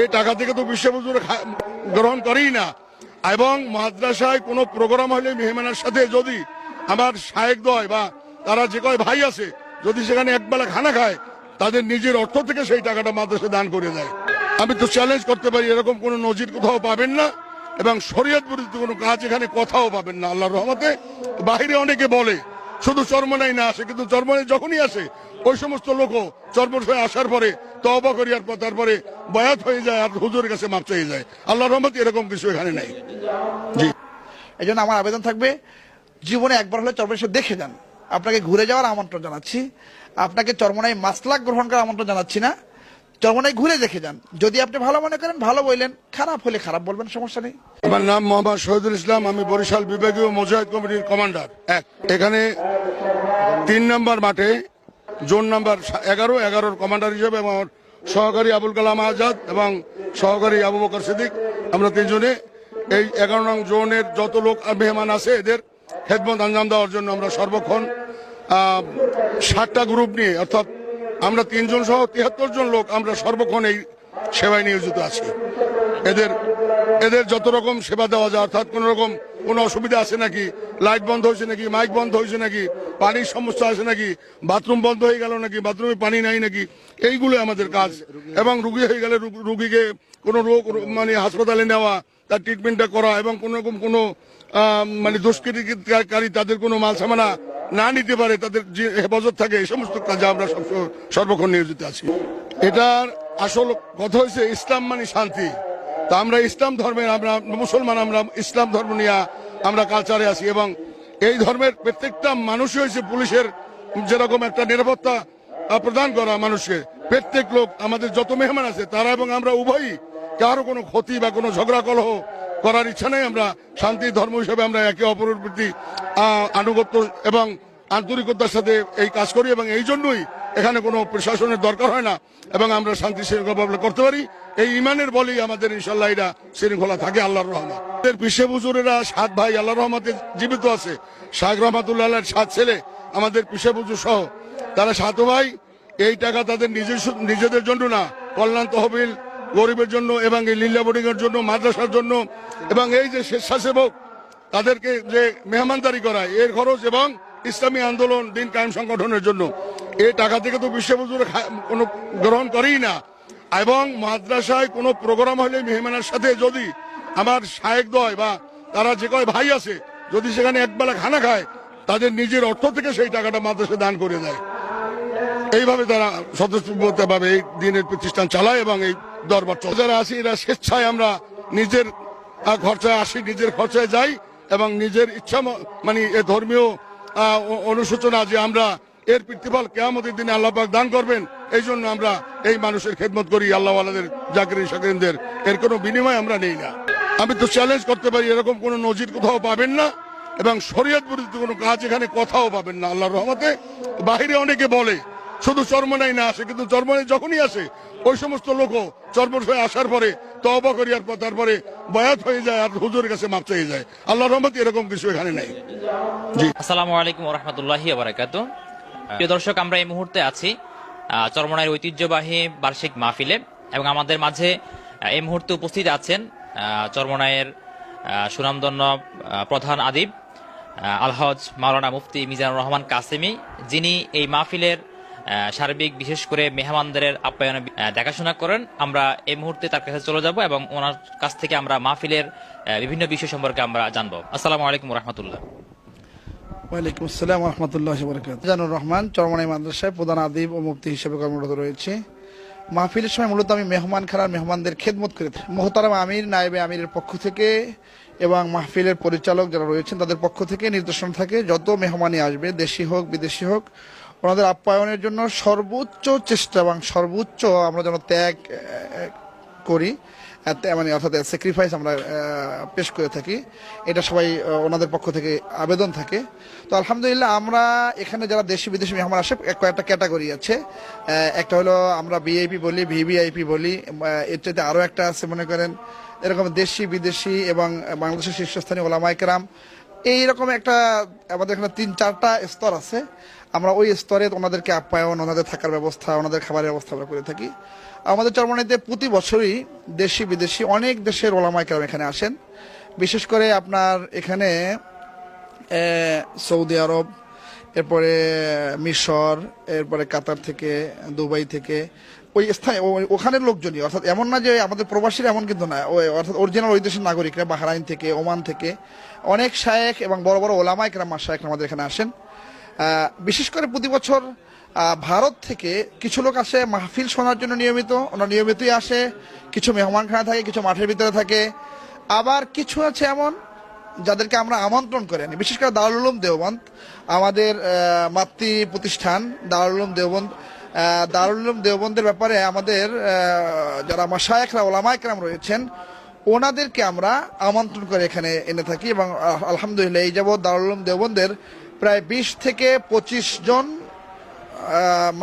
এই টাকা থেকে তো বিশ্ব হুজুর গ্রহণ করেই না। এবং মাদ্রাসায় কোনো প্রোগ্রাম হলে মেহমানের সাথে যদি আমার শায়েখদ্বয় বা তারা যে কয় ভাই আছে যদি সেখানে একবেলা খানা খায়, তাদের নিজের অর্থ থেকে সেই টাকাটা মাদ্রাসায় দান করে দেয়। আমি তো চ্যালেঞ্জ করতে পারি, এরকম কোনো নজির কোথাও পাবেন না এবং শরীয়ত বিরোধী কোনো কাজ এখানে কোথাও পাবেন না। আল্লাহর রহমতে বাহিরে অনেকে বলে শুধু চরমনাই না আসে, কিন্তু চরমনাই যখনই আসে ওই সমস্ত লোকও চরমনায় আসার পরে তওবা করিয়ার পর তারপরে বয়াত হয়ে যায় আর হুজুরের কাছে মাপ চেয়ে যায়। আল্লাহর রহমতে এরকম কিছু এখানে নাই। জি, এই জন্য আমার আবেদন থাকবে, জীবনে একবার হলে চরমনাই এসে দেখে যান। আপনাকে ঘুরে যাওয়ার আমন্ত্রণ জানাচ্ছি, আপনাকে চরমনাই মাসলাক গ্রহণ করার আমন্ত্রণ জানাচ্ছি না। চরমনাই ঘুরে দেখে যান, যদি আপনি ভালো মনে করেন ভালো বললেন, খারাপ হলে খারাপ বলবেন, সমস্যা নেই। আমার নাম মোহাম্মদ শহীদুল ইসলাম, আমি বরিশাল বিভাগীয় মুজাহিদ কমিটির কমান্ডার। এখানে 3 নম্বর মাঠে জোন নাম্বার 11 কমান্ডার হিসেবে আমার সহকারী আবুল কালাম আজাদ এবং সহকারী আবু বকর সিদ্দিক, আমরা 3 জনে এই 11 নং জোনের যত লোক মেহমান আছে এদের খেদমত আঞ্জাম দেওয়ার জন্য আমরা সর্বক্ষণ 60টা গ্রুপ নিয়ে, অর্থাৎ আমরা 3 জন সহ 73 জন লোক আমরা সর্বক্ষণ এই সেবায় নিয়োজিত আছি। এদের যত রকম সেবা দেওয়া যায়, অর্থাৎ কোন রকম কোনো অসুবিধা আছে নাকি, লাইট বন্ধ হয়েছে নাকি, মাইক বন্ধ হয়েছে নাকি, পানির সমস্যা আছে নাকি, বাথরুম বন্ধ হয়ে গেল নাকি, বাথরুমে পানি নাই নাকি, এইগুলো আমাদের কাজ। এবং রুগী হয়ে গেলে রুগীকে কোনো রোগ মানে হাসপাতালে নেওয়া, তার ট্রিটমেন্টটা করা এবং কোন রকম কোনো মানে দুষ্কৃতিকারী তাদের কোনো মাল সামানা না নিতে পারে, তাদের যে হেফাজত থাকে, এই সমস্ত কাজে আমরা সর্বক্ষণ নিয়োজিত আছি। এটার আসল কথা হয়েছে ইসলাম মানে শান্তি। তা আমরা ইসলাম ধর্মের, আমরা মুসলমান, আমরা ইসলাম ধর্ম নিয়ে আমরা কালচারে আছি এবং এই ধর্মের প্রত্যেকটা মানুষই হয়েছে পুলিশের যেরকম একটা নিরাপত্তা প্রদান করা মানুষকে। প্রত্যেক লোক আমাদের যত মেহমান আছে তারা এবং আমরা উভয়ই কারো কোনো ক্ষতি বা কোনো ঝগড়া কলহ করার ইচ্ছা নেই। আমরা শান্তি ধর্ম হিসেবে আমরা একে অপরের প্রতি আনুগত্য এবং আন্তরিকতার সাথে এই কাজ করি এবং এই জন্যই এখানে কোনো প্রশাসনের দরকার হয় না এবং আমরা শান্তি শৃঙ্খলা করতে পারি। এই ইমানের বলেই আমাদের ইনশাল্লাহ এটা শৃঙ্খলা থাকে আল্লাহর রহমত। পিসে হুজুরেরা 7 ভাই আল্লাহর রহমতে জীবিত আছে। শাহ রহমাতুল্লাহ 7 ছেলে আমাদের পিসে হুজুর সহ, তারা 7 ভাই। এই টাকা তাদের নিজেদের জন্য না, কল্যাণ তহবিল, গরিবের জন্য এবং এই লিল্লা বোর্ডিং এর জন্য, মাদ্রাসার জন্য এবং এই যে স্বেচ্ছাসেবক তাদেরকে যে মেহমানদারি করায় এর খরচ এবং ইসলামী আন্দোলন দিন কায়েম সংগঠনের জন্য এই টাকা থেকে তো বিশ্ব হুজুর কোনো গ্রহণ করেই না। এবং মাদ্রাসায় কোনো প্রোগ্রাম হলে মেহমানের সাথে যদি আমার শায়েখদ্বয় বা তারা যে কয় ভাই আছে যদি সেখানে একবেলা খানা খায়, তাদের নিজের অর্থ থেকে সেই টাকাটা মাদ্রাসায় দান করে দেয়। এইভাবে তারা স্বতঃস্ফূর্তভাবে এই দিনের প্রতিষ্ঠান চালায় এবং এই দরবার চলে। যারা আছি এরা স্বেচ্ছায়, আমরা নিজের খরচায় আসি, নিজের খরচায় যাই এবং নিজের ইচ্ছা মানে ধর্মীয় অনুশোচনা যে আমরা এর প্রতিফল কিয়ামতের দিনে আল্লাহ পাক দান করবেন, এই জন্য আমরা এই মানুষের খেদমত করি, আল্লাহ ওয়ালাদের জাকিরিন শাকিরিনদের। এর কোনো বিনিময় আমরা নেই না। আমি তো চ্যালেঞ্জ করতে পারি, এরকম কোনো নজির কোথাও পাবেন না এবং শরীয়ত বিরোধী কোনো কাজ এখানে কোথাও পাবেন না। আল্লাহর রহমতে বাহিরে অনেকে বলে শুধু চরমনাই না আসে, কিন্তু চরমনাই যখনই আসে ওই সমস্ত লোকও চরমনায় আসার পরে তওবা করিয়ার পর তারপরে বয়াত হয়ে যায় আর হুজুরের কাছে মাপ চেয়ে যায়। আল্লাহর রহমতে এরকম কিছু এখানে নাই। জি, আসসালামু আলাইকুম ওয়া রাহমাতুল্লাহি ওয়া বারাকাতুহু। প্রিয় দর্শক, আমরা এই মুহূর্তে আছি চরমনাইয়ের ঐতিহ্যবাহী বার্ষিক মাহফিলে এবং আমাদের মাঝে এই মুহূর্তে উপস্থিত আছেন চরমনাইয়ের সুনামধন্য প্রধান আদিব আলহাজ মাওলানা মুফতি মিজানুর রহমান কাসেমি, যিনি এই মাহফিলের সার্বিক বিশেষ করে মেহমানদের আপ্যায়নে দেখাশোনা করেন। আমরা এই মুহূর্তে তার কাছে চলে যাব এবং ওনার কাছ থেকে আমরা মাহফিলের বিভিন্ন বিষয় সম্পর্কে আমরা জানবো। আসসালামু আলাইকুম ওয়া রাহমাতুল্লাহ। ওয়ালাইকুম আসসালাম ওয়া রাহমাতুল্লাহি ওয়া বারাকাতুহু। মিজানুর রহমান, চরমনাই মাদ্রাসায় প্রধান আদিব ও মুফতি হিসেবে কর্মরত রয়েছে। মাহফিলের সময় মূলত আমি মেহমান খানার মেহমানদের খেদমত করে থাকি। মোহতারাম আমির, নায়েবে আমিরের পক্ষ থেকে এবং মাহফিলের পরিচালক যারা রয়েছেন তাদের পক্ষ থেকে নির্দেশন থাকে যত মেহমানই আসবে, দেশি হোক বিদেশি হোক, ওনাদের আপ্যায়নের জন্য সর্বোচ্চ চেষ্টা এবং সর্বোচ্চ আমরা যেন ত্যাগ করি, মানে অর্থাৎ স্যাক্রিফাইস আমরা পেশ করে থাকি। এটা সবাই ওনাদের পক্ষ থেকে আবেদন থাকে। তো আলহামদুলিল্লাহ, আমরা এখানে যারা দেশি বিদেশি মেহমান আসে কয়েকটা ক্যাটাগরি আছে। একটা হলো আমরা ভিআইপি বলি, ভিভিআইপি বলি, এর চাইতে আরও একটা আছে, মনে করেন এরকম দেশি বিদেশি এবং বাংলাদেশের শীর্ষস্থানীয় ওলামায়ে কেরাম, এইরকম একটা আমাদের এখানে 3-4টা স্তর আছে। আমরা ওই স্তরে ওনাদেরকে আপ্যায়ন, ওনাদের থাকার ব্যবস্থা, ওনাদের খাবারের ব্যবস্থা আমরা করে থাকি। আমাদের চরমনাইতে প্রতি বছরই দেশি বিদেশি অনেক দেশের ওলামায়ে কেরাম এখানে আসেন। বিশেষ করে আপনার এখানে সৌদি আরব, এরপরে মিশর, এরপরে কাতার থেকে, দুবাই থেকে, ওই স্থায়ী ওখানের লোকজনই, অর্থাৎ এমন না যে আমাদের প্রবাসীরা, এমন কিন্তু না, অর্থাৎ অরিজিনাল ওই দেশের নাগরিকরা বাহরাইন থেকে, ওমান থেকে অনেক শায়েখ এবং বড় বড় ওলামায়ে কেরাম মাশায়েখ আমাদের এখানে আসেন। বিশেষ করে প্রতি বছর ভারত থেকে কিছু লোক আসে মাহফিল শোনার জন্য নিয়মিত, ওনারা নিয়মিতই আসে। কিছু মেহমানখানা থাকে, কিছু মাঠের ভিতরে থাকে, আবার কিছু আছে এমন যাদেরকে আমরা আমন্ত্রণ করে আনি। বিশেষ করে দারুল উলুম দেওবন্দ, আমাদের মাতৃ প্রতিষ্ঠান দারুল উলুম দেওবন্দ, দারুল উলুম দেওবন্দের ব্যাপারে আমাদের যারা মাশায়েখরা ওলামায়ে কেরাম রয়েছেন ওনাদেরকে আমরা আমন্ত্রণ করে এখানে এনে থাকি। এবং আলহামদুলিল্লাহ এই যাবৎ দারুল উলুম দেওবন্দের প্রায় 20 থেকে 25 জন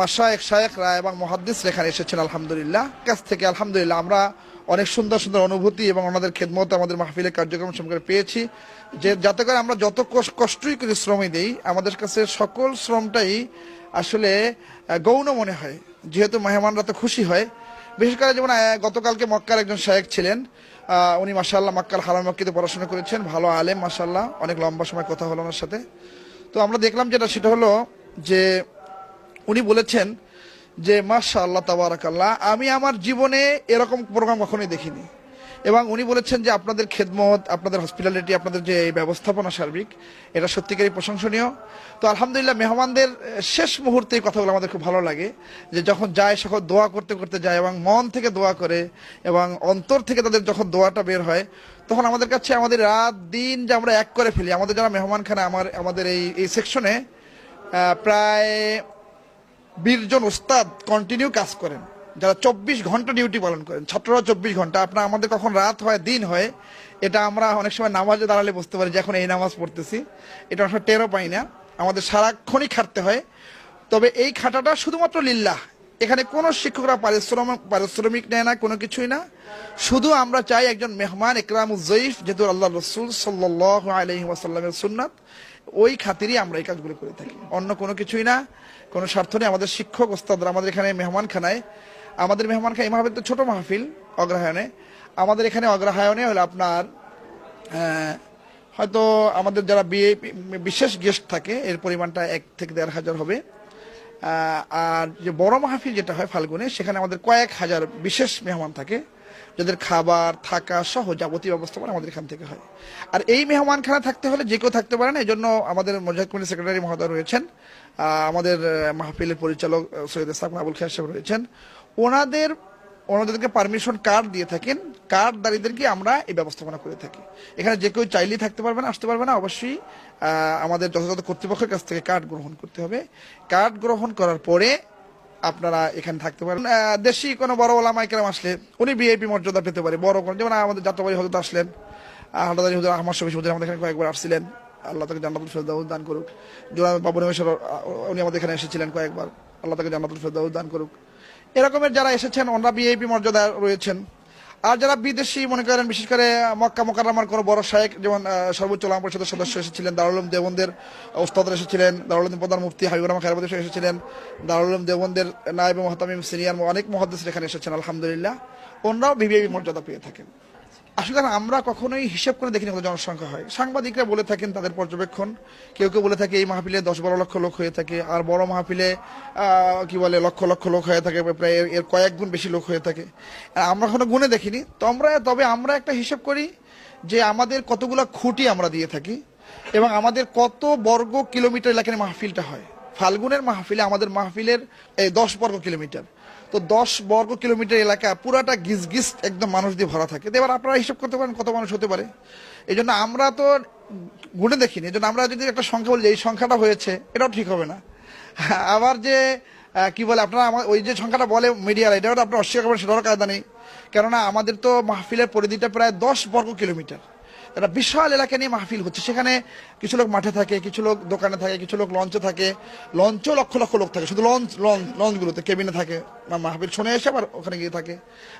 মাশায়েখ, শায়েখরা এবং মুহাদ্দিসরা এখানে এসেছেন আলহামদুলিল্লাহ। কাছ থেকে আলহামদুলিল্লাহ আমরা অনেক সুন্দর সুন্দর অনুভূতি এবং ওনাদের খেদমত আমাদের মাহফিলের কার্যক্রম সম্পর্কে পেয়েছি, যে যাতে করে আমরা যত কষ্টই করে শ্রমই দেই, আমাদের কাছে সকল শ্রমটাই আসলে গৌণ মনে হয়, যেহেতু মেহমানরা তো খুশি হয়। বিশেষ করে যেমন গতকালকে মক্কার একজন শায়েখ ছিলেন, উনি মাশাআল্লাহ মক্কার হারাম মক্কিতে পড়াশোনা করেছেন, ভালো আলেম মাশাআল্লাহ, অনেক লম্বা সময় কথা হলো ওনার সাথে। তো আমরা দেখলাম সেটা হলো যে উনি বলেছেন যে মাশাআল্লাহ তাবারাকাল্লাহ, আমি আমার জীবনে এরকম প্রোগ্রাম কখনোই দেখিনি। এবং উনি বলেছেন যে আপনাদের খেদমত, আপনাদের হসপিটালিটি, আপনাদের যে এই ব্যবস্থাপনা সার্বিক, এটা সত্যিকারই প্রশংসনীয়। তো আলহামদুলিল্লাহ মেহমানদের শেষ মুহূর্তে এই কথাগুলো আমাদের খুব ভালো লাগে, যে যখন যায় সকল দোয়া করতে করতে যায় এবং মন থেকে দোয়া করে এবং অন্তর থেকে তাদের যখন দোয়াটা বের হয়, তখন আমাদের কাছে আমাদের রাত দিন যে আমরা এক করে ফেলি। আমাদের যারা মেহমানখানা আমাদের এই সেকশনে প্রায় 20 জন উস্তাদ কন্টিনিউ কাজ করেন, যারা 24 ঘন্টা ডিউটি পালন করেন, ছাত্ররা 24 ঘন্টা। আপনার আমাদের কখন রাত হয় দিন হয় এটা আমরা অনেক সময় নামাজে দাঁড়ালে বুঝতে পারি যে এখন এই নামাজ পড়তেছি, এটা আমরা টেরও পাই না। আমাদের সারাক্ষণই খাটতে হয়। তবে এই খাটাটা শুধুমাত্র লিল্লাহ, এখানে কোনো শিক্ষকরা পারিশ্রমিক নেয় না, কোনো কিছুই না। শুধু আমরা চাই একজন মেহমান ইকরামুজ জয়ীফ, যেহেতু আল্লাহ রসুল সাল্লাল্লাহু আলাইহি ওয়াসাল্লামের সুন্নাত, ওই খাতিরই আমরা এই কাজগুলো করে থাকি, অন্য কোনো কিছুই না, কোনো স্বার্থ নেই। আমাদের শিক্ষক ওস্তাদরা আমাদের এখানে মেহমানখানায়, আমাদের মেহমানখানা এই মাহফিল তো ছোট মাহফিল অগ্রহায়ণে, আমাদের এখানে অগ্রহায়ণে হলে আপনার হয়তো আমাদের যারা বিশেষ গেস্ট থাকে এর পরিমাণটা 1 থেকে 1.5 হাজার হবে। আর যে বড় মাহফিল যেটা হয় ফাল্গুনে, সেখানে আমাদের কয়েক হাজার বিশেষ মেহমান থাকে, যাদের খাবার থাকা সহ যাবতীয় ব্যবস্থাপনা আমাদের এখান থেকে হয়। আর এই মেহমানখানা থাকতে হলে যে কেউ থাকতে পারে না, এই জন্য আমাদের মুজাহিদ কমিটির সেক্রেটারি মহোদয় রয়েছেন, আমাদের মাহফিলের পরিচালক সৈয়দ ইসহাক আবুল খায়ের সাহেব রয়েছেন, ওনাদেরকে পারমিশন কার্ড দিয়ে থাকেন, কার্ডধারীদেরকে আমরা এই ব্যবস্থাপনা করে থাকি। এখানে যে কেউ চাইলেই থাকতে পারবে না, আসতে পারবে না, অবশ্যই আমাদের যথাযথ কর্তৃপক্ষের কাছ থেকে কার্ড গ্রহণ করতে হবে। কার্ড গ্রহণ করার পরে আপনারা এখানে থাকতে পারেন। দেশি কোনো বড় ওলামায়ে কেরাম আসলে উনি ভিআইপি মর্যাদা পেতে পারে, বড় কোনো, যেমন আমাদের যাত্রাবাড়ি হজরত আসলেন, হাটাদারি হুজুর আহমদ শফি হুজুর আমাদের এখানে কয়েকবার আসছিলেন, আল্লাহ তাকে জান্নাতুল ফেরদাউস দান করুক। জোড়া বাবুল উনি আমাদের এখানে এসেছিলেন কয়েকবার, আল্লাহ তাকে জান্নাতুল ফেরদাউস দান করুক। এরকমের যারা এসেছেন ওনারা ভিআইপি মর্যাদা রয়েছেন। আর যারা বিদেশি মনে করেন, বিশেষ করে মক্কা মুকাররমার কোনো বড় শায়েখ, যেমন সর্বোচ্চ ওলামা পরিষদের সদস্য এসেছিলেন, দারুল উলুম দেওবন্দের ওস্তাদরা এসেছিলেন, দারুল উলুম প্রধান মুফতি হাবিবুর রহমান খায়রবাদী এসেছিলেন, দারুল উলুম দেওবন্দের নায়েব মুহতামিম সিনিয়র অনেক মুহাদ্দিস এখানে এসেছেন আলহামদুলিল্লাহ, ওনারাও ভিআইপি মর্যাদা পেয়ে থাকেন। আসলে আমরা কখনোই হিসাব করে দেখিনি কত জনসংখ্যা হয়। সাংবাদিকরা বলে থাকেন তাদের পর্যবেক্ষণ, কেউ কেউ বলে থাকে এই মাহফিলে 10-12 লক্ষ লোক হয়ে থাকে, আর বড় মাহফিলে কি বলে লক্ষ লক্ষ লোক হয়ে থাকে, প্রায় এর কয়েক গুণ বেশি লোক হয়ে থাকে। আমরা এখনো গুনে দেখিনি। তবে আমরা একটা হিসাব করি যে আমাদের কতগুলো খুঁটি আমরা দিয়ে থাকি এবং আমাদের কত বর্গ কিলোমিটার এলাকায় মাহফিলটা হয়। ফাল্গুনের মাহফিলে আমাদের মাহফিলের 10 বর্গ কিলোমিটার, তো 10 বর্গ কিলোমিটার এলাকা পুরাটা গিজ একদম মানুষ দিয়ে ভরা থাকে। এবার আপনারা হিসাব করতে পারেন কত মানুষ হতে পারে। এই জন্য আমরা তো গুণে দেখিনি, এই জন্য আমরা যদি একটা সংখ্যা বলি এই সংখ্যাটা হয়েছে, এটাও ঠিক হবে না। আবার যে কি বলে আপনারা ওই যে সংখ্যাটা বলে মিডিয়ার, এটাও আপনার অস্বীকার করবেন, সেটারও কায়দা নেই। কেননা আমাদের তো মাহফিলের পরিধিটা প্রায় 10 বর্গ কিলোমিটার। একটা বিশাল এলাকা নিয়ে মাহফিল হচ্ছে, সেখানে কিছু লোক মাঠে থাকে, কিছু লোক দোকানে থাকে, কিছু লোক লঞ্চে থাকে, লঞ্চও লক্ষ লক্ষ লোক থাকে, শুধু লঞ্চগুলোতে কেবিনে থাকে, মাহফিল শুনে এসে আবার ওখানে গিয়ে থাকে,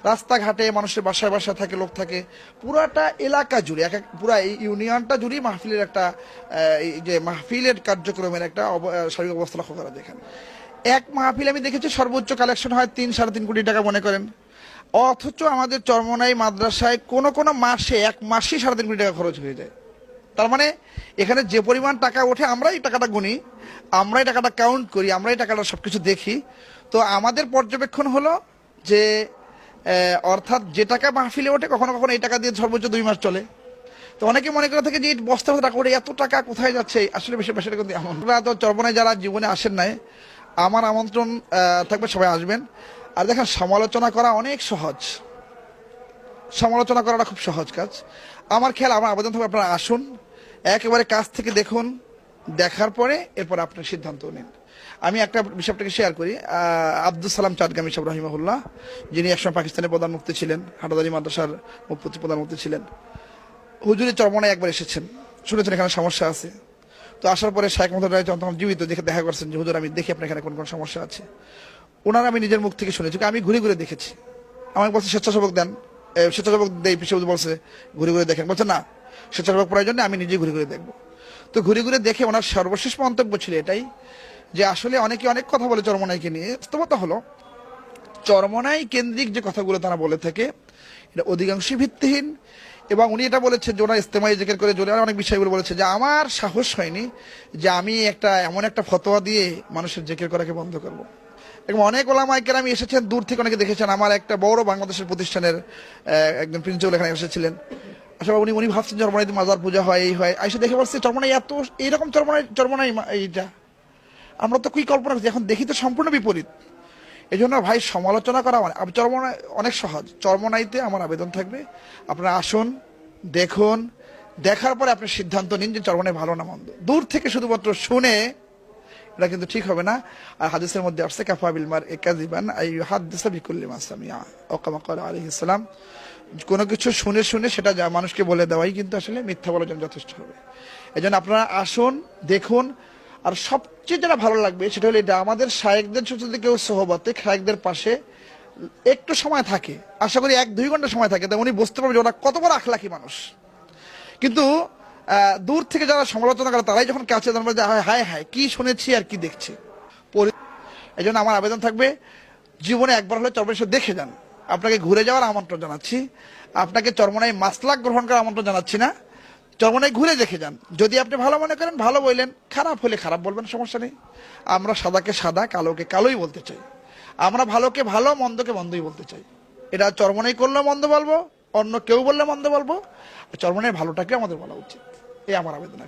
রাস্তাঘাটে মানুষের বাসায় বাসায় থাকে, লোক থাকে, পুরাটা এলাকা জুড়ে পুরা এই ইউনিয়নটা জুড়েই মাহফিলের একটা এই যে মাহফিলের কার্যক্রমের একটা সার্বিক অবস্থা লক্ষ্য করা যায়। এখানে এক মাহফিল আমি দেখেছি সর্বোচ্চ কালেকশন হয় 3-3.5 কোটি টাকা মনে করেন, অথচ আমাদের চরমনাই মাদ্রাসায় কোন কোন মাসে এক মাসেই 3.5 কোটি টাকা খরচ হয়ে যায়। তার মানে এখানে যে পরিমাণ টাকা ওঠে আমরাই টাকাটা গুনি, আমরাই টাকাটা কাউন্ট করি, আমরাই টাকাটা সবকিছু দেখি। তো আমাদের পর্যবেক্ষণ হলো যে অর্থাৎ যে টাকা মাহফিলে ওঠে কখনো কখনো এই টাকা দিয়ে সর্বোচ্চ 2 মাস চলে। তো অনেকে মনে করে থাকে যে এই বস্তা টাকা ওঠে, এত টাকা কোথায় যাচ্ছে, আসলে বেশি বেশি কিন্তু এমন। তো চরমনায় যারা জীবনে আসেন নাই, আমার আমন্ত্রণ থাকবে, সবাই আসবেন। আর দেখেন, সমালোচনা করা অনেক সহজ, সমালোচনা করাটা খুব সহজ কাজ। আমার খেয়াল, আমার আবেদন থাকবে আপনারা আসুন, একেবারে কাছ থেকে দেখুন, দেখার পরে এরপর আপনার সিদ্ধান্ত নিন। আমি একটা বিষয় আপনাকে শেয়ার করি। আব্দুল সালাম চাটগামী সাহেব রহিমাহুল্লাহ, যিনি একসময় পাকিস্তানের প্রধান মুফতি ছিলেন, হাটাদারি মাদ্রাসার প্রধান মুফতি ছিলেন, হুজুরি চরমনায় একবার এসেছেন, শুনেছেন এখানে সমস্যা আছে। তো আসার পরে শাইখ মোহাম্মদ রায় তখন জীবিত, দেখে দেখা করছেন যে হুজুর আমি দেখি আপনার এখানে কোন কোন সমস্যা আছে। ওনারা আমি নিজের মুখ থেকে শুনেছি, আমি ঘুরে ঘুরে দেখেছি। আমাকে বলছে স্বেচ্ছাসেবক দেন, স্বেচ্ছাসেবক দেই, পিছিয়ে বলছে ঘুরে ঘুরে দেখেন, বলছে না স্বেচ্ছাসেবক প্রয়োজন নেই, আমি নিজে ঘুরে ঘুরে দেখবো। তো ঘুরে ঘুরে দেখে ওনার সর্বশেষ মন্তব্য ছিল এটাই যে আসলে অনেকে অনেক কথা বলে চরমনাইকে নিয়ে, বাস্তবতা হলো চরমনাই কেন্দ্রিক যে কথাগুলো তারা বলে থাকে এটা অধিকাংশই ভিত্তিহীন। এবং উনি এটা বলেছেন যে ওনার ইস্তেমাই জিকির করে জোরে অনেক বিষয়গুলো বলেছে যে আমার সাহস হয়নি যে আমি এমন একটা ফতোয়া দিয়ে মানুষের জিকির করাকে বন্ধ করবো। এবং অনেক ওলামায়ে কেরাম এসেছেন, দূর থেকে অনেকে দেখেছেন। আমার একটা বড় বাংলাদেশের প্রতিষ্ঠানের একজন প্রিন্সিপাল এখানে এসেছিলেন, আসলে উনি ভাবছেন চরমনাইতে মাজার পূজা হয়, এই হয়, এসে দেখে বলছে চরমনাই এত এইরকম চরমনাই এইটা আমরা তো কি কল্পনা করছি, এখন দেখি তো সম্পূর্ণ বিপরীত। এই জন্য ভাই সমালোচনা করা চরমনাই অনেক সহজ। চরমনাইতে আমার আবেদন থাকবে আপনারা আসুন, দেখুন, দেখার পরে আপনি সিদ্ধান্ত নিন যে চরমনাই ভালো না মন্দ। দূর থেকে শুধুমাত্র শুনে এটা কিন্তু ঠিক হবে না। আর হাদিসের মধ্যে আসছে কাফা বিল মারই কাযিবান আইয়ুহাদ্দিসা বিকুল্লি মা সামিআ ও কামা ক্বালা আলাইহিস সালাম, কোনো কিছু শুনে শুনে সেটা মানুষকে বলে দেওয়াই কিন্তু আসলে মিথ্যা বলার জন্য যথেষ্ট হবে। এই জন্য আপনারা আসুন, দেখুন। আর সবচেয়ে যেটা ভালো লাগবে সেটা হলো এটা, আমাদের শায়েখদের যদি কেউ সোহবতে শায়েখদের পাশে একটু সময় থাকে, আশা করি 1-2 ঘন্টা সময় থাকে, তাই উনি বুঝতে পারবে যে ওরা কত বড় আখলাকি মানুষ। কিন্তু দূর থেকে যারা সমালোচনা করে তারাই যখন কাছে জানবে যে হায় হায় কি শুনেছি আর কি দেখছি। এই জন্য আমার আবেদন থাকবে জীবনে একবার হলে চরমনাই দেখে যান। আপনাকে ঘুরে যাওয়ার আমন্ত্রণ জানাচ্ছি, আপনাকে চরমনাই মাসলাক গ্রহণ করার আমন্ত্রণ জানাচ্ছি না। চরমনাই ঘুরে দেখে যান, যদি আপনি ভালো মনে করেন ভালো বললেন, খারাপ হলে খারাপ বলবেন, সমস্যা নেই। আমরা সাদাকে সাদা, কালোকে কালোই বলতে চাই, আমরা ভালোকে ভালো, মন্দকে মন্দই বলতে চাই। এটা চরমনাই করলে মন্দ বলবো, অন্য কেউ বললে মন্দ বলবো, চরমনাই ভালোটাকে আমাদের বলা উচিত, এই আমার আবেদন।